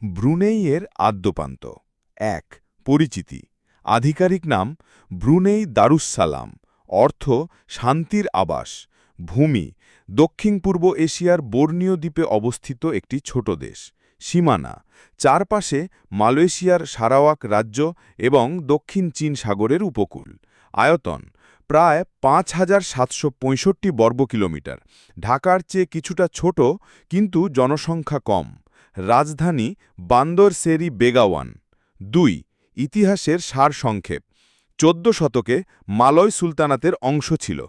ব্রুনেইয়ের আদ্যোপান্ত। ১. পরিচিতি। আধিকারিক নাম ব্রুনেই দারুসসালাম, অর্থ শান্তির আবাস। ভূমি দক্ষিণ পূর্ব এশিয়ার বোর্নিও দ্বীপে অবস্থিত একটি ছোট দেশ। সীমানা চারপাশে মালয়েশিয়ার সারাওয়াক রাজ্য এবং দক্ষিণ চীন সাগরের উপকূল। আয়তন প্রায় ৫,৭৬৫ বর্গ কিলোমিটার, ঢাকার চেয়ে কিছুটা ছোট কিন্তু জনসংখ্যা কম। রাজধানী বান্দর সেরি বেগাওয়ান। ২. ইতিহাসের সারসংক্ষেপ। ১৪ শতকে মালয় সুলতানাতের অংশ ছিল।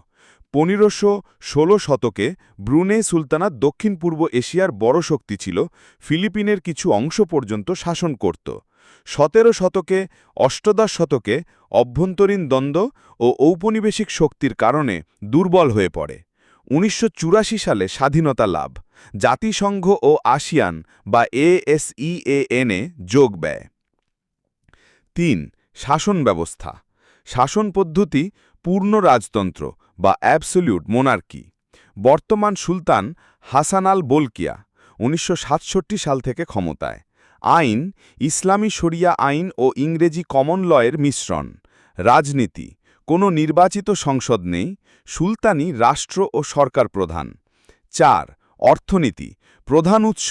১৫১৬ শতকে ব্রুনেই সুলতানাত দক্ষিণ পূর্ব এশিয়ার বড় শক্তি ছিল, ফিলিপিনের কিছু অংশ পর্যন্ত শাসন করত। ১৭ শতকে অষ্টাদশ শতকে অভ্যন্তরীণ দ্বন্দ্ব ও ঔপনিবেশিক শক্তির কারণে দুর্বল হয়ে পড়ে। ১৯৮৪ সালে স্বাধীনতা লাভ, জাতিসংঘ ও আসিয়ান বা ASEAN-এ যোগ দেয়। ৩. শাসন ব্যবস্থা। শাসন পদ্ধতি পূর্ণ রাজতন্ত্র বা অ্যাবসোলিউট মোনার্কি। বর্তমান সুলতান হাসান আল বলকিয়া ১৯৬৭ সাল থেকে ক্ষমতায়। আইন ইসলামী শরিয়া আইন ও ইংরেজি কমন লয়ের মিশ্রণ। রাজনীতি কোনো নির্বাচিত সংসদ নেই, সুলতানি রাষ্ট্র ও সরকার প্রধান। ৪. অর্থনীতি প্রধান উৎস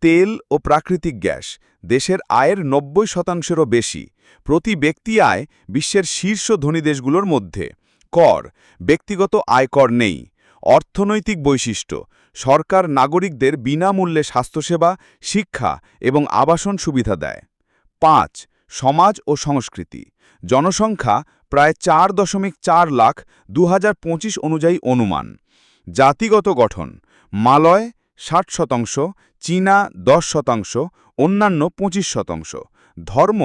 তেল ও প্রাকৃতিক গ্যাস, দেশের আয়ের ৯০%-এরও বেশি। প্রতি ব্যক্তি আয় বিশ্বের শীর্ষ ধনী দেশগুলোর মধ্যে। কর ব্যক্তিগত আয়কর নেই। অর্থনৈতিক বৈশিষ্ট্য সরকার নাগরিকদের বিনামূল্যে স্বাস্থ্যসেবা, শিক্ষা এবং আবাসন সুবিধা দেয়। ৫. সমাজ ও সংস্কৃতি জনসংখ্যা প্রায় ৪.৪ লাখ ২০২৫ অনুযায়ী অনুমান। জাতিগত গঠন মালয় ৬০%, চীনা ১০%, অন্যান্য ২৫%। ধর্ম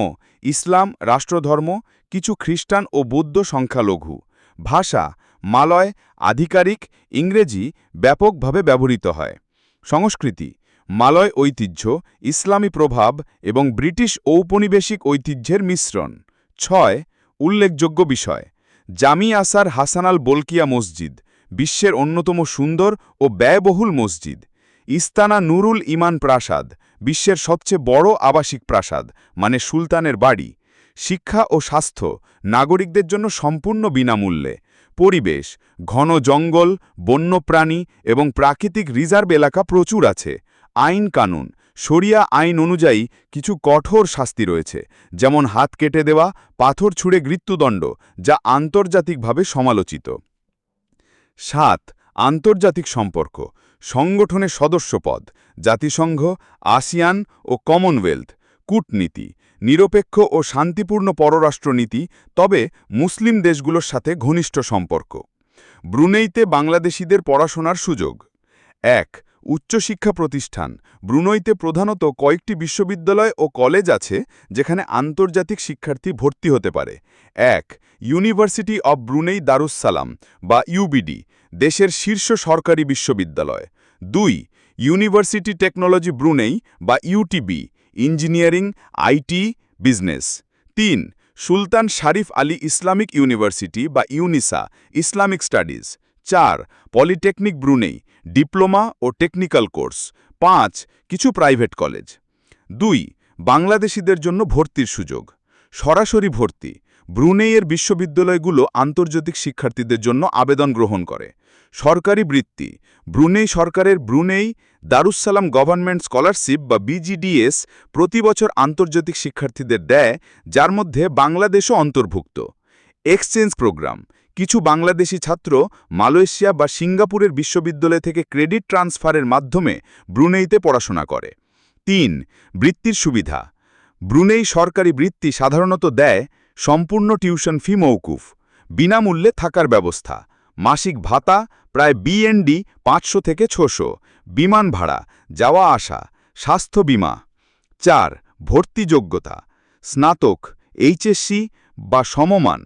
ইসলাম রাষ্ট্রধর্ম, কিছু খ্রিস্টান ও বৌদ্ধ সংখ্যালঘু। ভাষা মালয় আধিকারিক, ইংরেজি ব্যাপকভাবে ব্যবহৃত হয়। সংস্কৃতি মালয় ঐতিহ্য, ইসলামী প্রভাব এবং ব্রিটিশ ঔপনিবেশিক ঐতিহ্যের মিশ্রণ। ৬. উল্লেখযোগ্য বিষয় জামি আসার হাসান আল বলকিয়া মসজিদ, বিশ্বের অন্যতম সুন্দর ও ব্যয়বহুল মসজিদ। ইস্তানা নুরুল ইমান প্রাসাদ, বিশ্বের সবচেয়ে বড় আবাসিক প্রাসাদ, মানে সুলতানের বাড়ি। শিক্ষা ও স্বাস্থ্য নাগরিকদের জন্য সম্পূর্ণ বিনামূল্যে। পরিবেশ ঘন জঙ্গল, বন্যপ্রাণী এবং প্রাকৃতিক রিজার্ভ এলাকা প্রচুর আছে। আইন কানুন শরিয়া আইন অনুযায়ী কিছু কঠোর শাস্তি রয়েছে, যেমন হাত কেটে দেওয়া, পাথর ছুঁড়ে মৃত্যুদণ্ড, যা আন্তর্জাতিকভাবে সমালোচিত। ৭. আন্তর্জাতিক সম্পর্ক সংগঠনের সদস্যপদ জাতিসংঘ, আসিয়ান ও কমনওয়েলথ। কূটনীতি নিরপেক্ষ ও শান্তিপূর্ণ পররাষ্ট্রনীতি, তবে মুসলিম দেশগুলোর সাথে ঘনিষ্ঠ সম্পর্ক। ব্রুনেইতে বাংলাদেশিদের পড়াশোনার সুযোগ। ১. উচ্চশিক্ষা প্রতিষ্ঠান ব্রুনেইতে প্রধানত কয়েকটি বিশ্ববিদ্যালয় ও কলেজ আছে যেখানে আন্তর্জাতিক শিক্ষার্থী ভর্তি হতে পারে। ১. ইউনিভার্সিটি অব ব্রুনেই দারুসসালাম বা ইউবিডি, দেশের শীর্ষ সরকারি বিশ্ববিদ্যালয়। ২. ইউনিভার্সিটি টেকনোলজি ব্রুনেই বা UTB, engineering, IT, business. ৩. Sultan Sharif Ali Islamic university বা UNISSA, Islamic studies. ৪. Polytechnic Brunei, diploma ও টেকনিক্যাল কোর্স। ৫. কিছু প্রাইভেট কলেজ। ২. বাংলাদেশিদের জন্য ভর্তির সুযোগ। সরাসরি ভর্তি ব্রুনেইয়ের বিশ্ববিদ্যালয়গুলো আন্তর্জাতিক শিক্ষার্থীদের জন্য আবেদন গ্রহণ করে। সরকারি বৃত্তি ব্রুনেই সরকারের ব্রুনেই দারুসসালাম গভর্নমেন্ট স্কলারশিপ বা BGDS প্রতি বছর আন্তর্জাতিক শিক্ষার্থীদের দেয়, যার মধ্যে বাংলাদেশও অন্তর্ভুক্ত। এক্সচেঞ্জ প্রোগ্রাম কিছু বাংলাদেশি ছাত্র মালয়েশিয়া বা সিঙ্গাপুরের বিশ্ববিদ্যালয় থেকে ক্রেডিট ট্রান্সফারের মাধ্যমে ব্রুনেইতে পড়াশোনা করে। ৩. বৃত্তির সুবিধা ব্রুনেই সরকারি বৃত্তি সাধারণত দেয় সম্পূর্ণ টিউশন ফি মওকুফ, বিনামূল্যে থাকার ব্যবস্থা, মাসিক ভাতা প্রায় BND ৫০০ থেকে ৬০০, বিমান ভাড়া, যাওয়া আসা, স্বাস্থ্য বীমা। ৪. ভর্তি যোগ্যতা স্নাতক, HSC বা সমমান,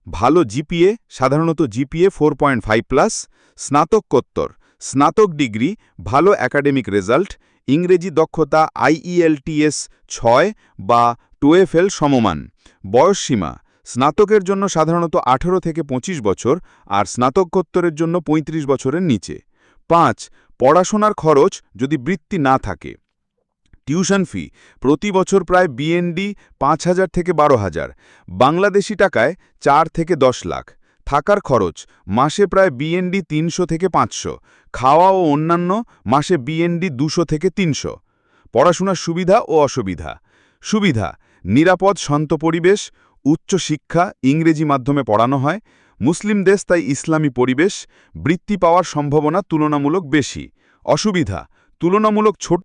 ভালো জিপিএ সাধারণত জিপিএ 4.5+, স্নাতকোত্তর স্নাতক ডিগ্রি, ভালো একাডেমিক রেজাল্ট, ইংরেজি দক্ষতা IELTS ৬ বা TOEFL সমমান। বয়সসীমা স্নাতকের জন্য সাধারণত ১৮ থেকে ২৫ বছর আর স্নাতকোত্তরের জন্য ৩৫ বছরের নিচে। ৫. পড়াশোনার খরচ যদি বৃত্তি না থাকে। টিউশন ফি প্রতি বছর প্রায় BND ৫,০০০ থেকে ১২,০০০, বাংলাদেশি টাকায় ৪ থেকে ১০ লাখ। থাকার খরচ মাসে প্রায় BND ৩০০ থেকে ৫০০, খাওয়া ও অন্যান্য মাসে BND ২০০ থেকে ৩০০। পড়াশোনার সুবিধা ও অসুবিধা। সুবিধা: নিরাপদ শান্ত পরিবেশ, উচ্চ শিক্ষা ইংরেজি মাধ্যমে পড়ানো হয়, মুসলিম দেশ তাই ইসলামী পরিবেশ, বৃত্তি পাওয়ার সম্ভাবনা তুলনামূলক বেশি। অসুবিধা: তুলনামূলক ছোট